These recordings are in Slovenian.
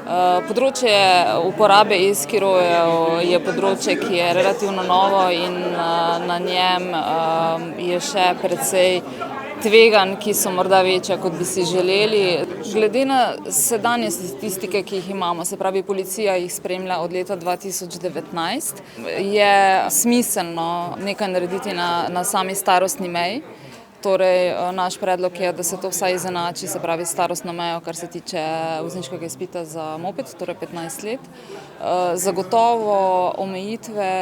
Področje uporabe e-skirojev je področje, ki je relativno novo in na njem je še precej tveganj, ki so morda večja, kot bi si želeli. Glede na sedanje statistike, ki jih imamo, se pravi policija jih spremlja od leta 2019, je smiselno nekaj narediti na sami starostni meji. Torej, naš predlog je, da se to vsaj izenači, se pravi starostno mejo, kar se tiče vozniškega izpita za moped, torej 15 let. Zagotovo omejitve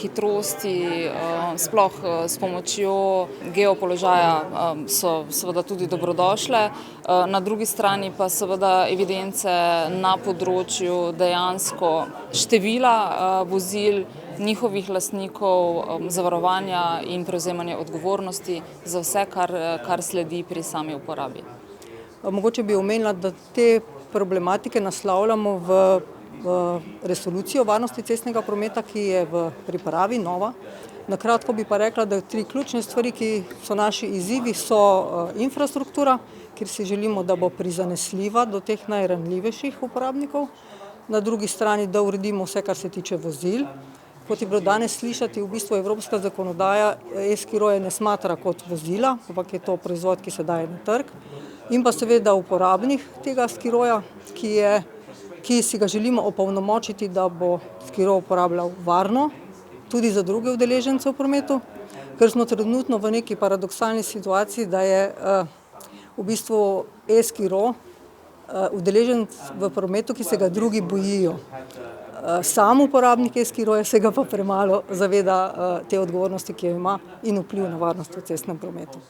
hitrosti, sploh s pomočjo geopoložaja so seveda tudi dobrodošle. Na drugi strani pa seveda evidence na področju dejansko števila vozil, njihovih lastnikov, zavarovanja in prevzemanja odgovornosti za vse, kar sledi pri sami uporabi. Mogoče bi omenila, da te problematike naslavljamo v resoluciji o varnosti cestnega prometa, ki je v pripravi, nova. Na kratko bi pa rekla, da 3 ključne stvari, ki so naši izzivi, so infrastruktura, kjer si želimo, da bo prizanesljiva do teh najranljivejših uporabnikov. Na drugi strani, da uredimo vse, kar se tiče vozil. Kot je bilo danes slišati, v bistvu evropska zakonodaja e-skiroje ne smatra kot vozila, ampak je to proizvod, ki se daje na trg. In pa seveda uporabnik tega skiroja, ki si ga želimo opolnomočiti, da bo skiro uporabljal varno, tudi za druge udeležence v prometu, ker smo trenutno v neki paradoksalni situaciji, da je v bistvu e-skiro udeleženec v prometu, ki se ga drugi bojijo. Sam uporabnik e-skiroja se ga pa premalo zaveda te odgovornosti, ki jo ima, in vpliv na varnost v cestnem prometu.